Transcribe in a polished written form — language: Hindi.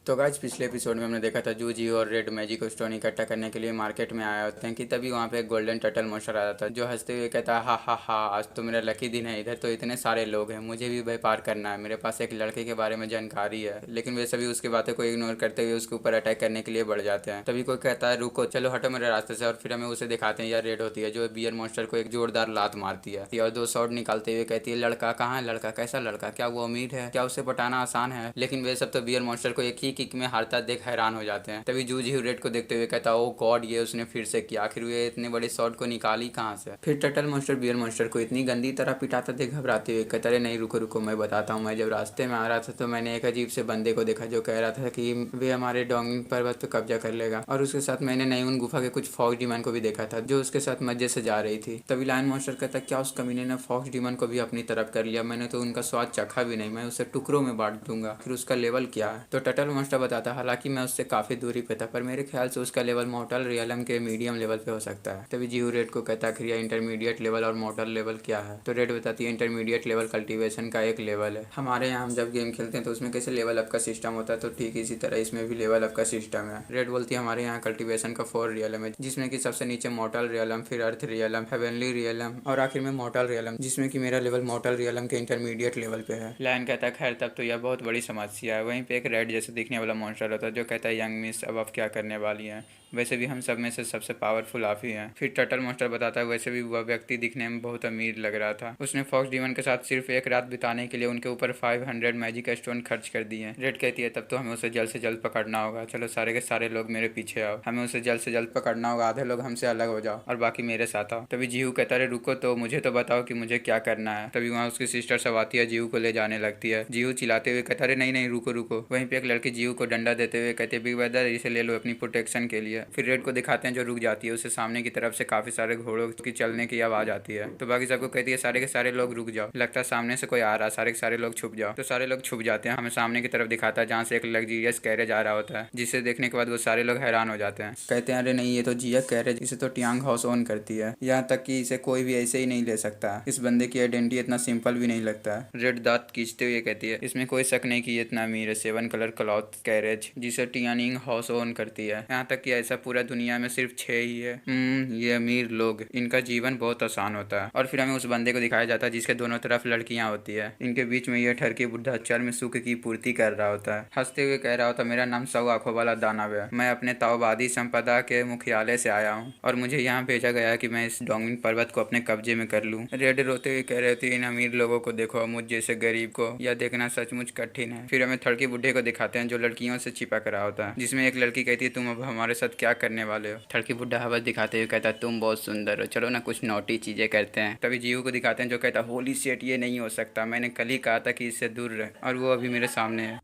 तो गाइस पिछले एपिसोड में हमने देखा था जूजी और रेड मैजिक स्टोन इकट्ठा करने के लिए मार्केट में आए होते हैं कि तभी वहाँ पे एक गोल्डन टर्टल मॉन्स्टर आ जाता है जो हंसते हुए कहता है हा हा हा, आज तो मेरा लकी दिन है, इधर तो इतने सारे लोग हैं, मुझे भी व्यापार करना है, मेरे पास एक लड़के के बारे में जानकारी है। लेकिन वे सभी उसकी बातों को इग्नोर करते हुए उसके ऊपर अटैक करने के लिए बढ़ जाते हैं। तभी कोई कहता है रुको, चलो हटो मेरे रास्ते से, और फिर हमें उसे दिखाते हैं। यह रेड होती है जो बियर मॉन्स्टर को एक जोरदार लात मारती है और दो शॉट निकालते हुए कहती है लड़का कहाँ है, लड़का कैसा लड़का, क्या वो अमीर है, क्या उसे पटाना आसान है। लेकिन वे सब तो बियर मॉन्स्टर को एक ही किक में हारता देख हैरान हो जाते हैं। तभी जूझी रेड को देखते हुए कहता ओ गॉड, ये उसने फिर से किया, आखिर वे इतने बड़े शॉट को निकाली कहाँ से। फिर टर्टल मॉन्स्टर बियर मॉन्स्टर को इतनी गंदी तरह पिटाता देख घबराते हुए कहता अरे नहीं रुको रुको, मैं बताता हूँ। मैं जब रास्ते में आ रहा था तो मैंने एक अजीब से बंदे को देखा जो कह रहा था कि वे हमारे डोंगिंग पर्वत पर कब्जा कर लेगा, और उसके साथ मैंने नयून गुफा के कुछ फॉक्स डीमन को भी देखा था जो उसके साथ मजे से जा रही थी। तभी लायन मॉन्स्टर कहता क्या उस कमीने ने फॉक्स डीमन को भी अपनी तरफ कर लिया, मैंने तो उनका स्वाद चखा भी नहीं, मैं उसे टुकड़ों में बांट दूंगा, फिर उसका लेवल क्या है। तो टर्टल मॉन्स्टर बताता हालांकि मैं उससे काफी दूरी पे था, पर मेरे ख्याल से उसका लेवल मॉर्टल रियलम के मीडियम लेवल पे हो सकता है। तभी जीव रेड को कहता है इंटरमीडिएट लेवल और मॉर्टल लेवल क्या है। तो रेड बताती है इंटरमीडिएट लेवल कल्टीवेशन का एक लेवल है। हमारे यहाँ हम जब गेम खेलते हैं तो उसमें कैसे लेवल अप का सिस्टम होता है, तो ठीक इसी तरह इसमें भी लेवल अप का सिस्टम है। रेड बोलती है हमारे यहाँ कल्टीवेशन का 4 रियलम है, जिसमें कि सबसे नीचे मॉर्टल रियलम, फिर अर्थ रियलम, हेवनली रियलम और आखिर में मॉर्टल रियलम, जिसमें कि मेरा लेवल मॉर्टल रियलम के इंटरमीडिएट लेवल पे है। लायन कहता है खैर तब तो यह बहुत बड़ी समस्या है। वहीं पे एक रेड जैसे दिखने वाला मॉन्स्टर होता है जो कहता है यंग मिस अब आप क्या करने वाली हैं, वैसे भी हम सब में से सबसे पावरफुल आप ही हैं। फिर टर्टल मॉन्स्टर बताता है वैसे भी वह व्यक्ति दिखने में बहुत अमीर लग रहा था, उसने फॉक्स डीमन के साथ सिर्फ एक रात बिताने के लिए उनके ऊपर 500 मैजिक स्टोन खर्च कर दिए। रेड कहती है तब तो हमें उसे जल्द से जल्द पकड़ना होगा, चलो सारे के सारे लोग मेरे पीछे आओ, हमें उसे जल्द से जल्द पकड़ना होगा, आधे लोग हमसे अलग हो जाओ और बाकी मेरे साथ आओ। तभी जीहू कहता है रुको तो मुझे तो बताओ कि मुझे क्या करना है। तभी वहाँ उसकी सिस्टर सब आती है, जीहू को ले जाने लगती है। जीहू चिल्लाते हुए कहता है नहीं नहीं रुको रुको। वहीं पे एक लड़की जीहू को डंडा देते हुए कहती है बिग ब्रदर इसे ले लो अपनी प्रोटेक्शन के लिए। फिर रेड को दिखाते हैं जो रुक जाती है, उसे सामने की तरफ से काफी सारे घोड़ों की चलने की आवाज आती है। तो बाकी सबको कहती है सारे के सारे लोग रुक जाओ, लगता है सामने से कोई आ रहा है, सारे के सारे लोग छुप जाओ। तो सारे लोग छुप जाते हैं। हमें सामने की तरफ दिखाता है जहाँ से एक लग्जरियस कैरेज आ रहा होता है, जिसे देखने के बाद वो सारे लोग हैरान हो जाते हैं, कहते हैं अरे नहीं ये तो जिया कैरेज, इसे तो टियांग हाउस ओन करती है, यहाँ तक कि इसे कोई भी ऐसे ही नहीं ले सकता, इस बंदे की आइडेंटिटी इतना सिंपल भी नहीं लगता है। रेड दांत खींचते हुए कहती है इसमें कोई शक नहीं कि ये इतना अमीर है, 7 कलर क्लॉथ कैरेज जिसे टियानिंग हाउस ओन करती है, यहाँ तक कि ऐसा पूरा दुनिया में सिर्फ 6 ही है। ये अमीर लोग, इनका जीवन बहुत आसान होता है। और फिर हमें उस बंदे को दिखाया जाता है जिसके दोनों तरफ लड़कियां होती है, इनके बीच में यह ठरकी बुढ़ा चर्म सुख की पूर्ति कर रहा होता है, हंसते हुए कह रहा होता है मेरा नाम 100 आंखों वाला दानव है, मैं अपने ताओवादी संपदा के मुख्यालय से आया हूँ और मुझे यहाँ भेजा गया कि मैं इस डोंगिन पर्वत को अपने कब्जे में कर लूँ। रेड रोते हुए कह रहे थे इन अमीर लोगों को देखो, मुझ जैसे गरीब को यह देखना सचमुच कठिन है। फिर हमें ठरकी बुढ़े को दिखाते हैं जो लड़कियों से चिपक रहा होता है, जिसमें एक लड़की कहती है तुम अब हमारे साथ क्या करने वाले हो। ठरकी बुढ़ा हवस दिखाते हुए कहता है तुम बहुत सुंदर हो, चलो ना कुछ नोटी चीजें करते हैं। तभी जीव को दिखाते हैं जो कहता है होली सेट ये नहीं हो सकता, मैंने कल ही कहा था कि इससे दूर रहे और वो अभी मेरे सामने है।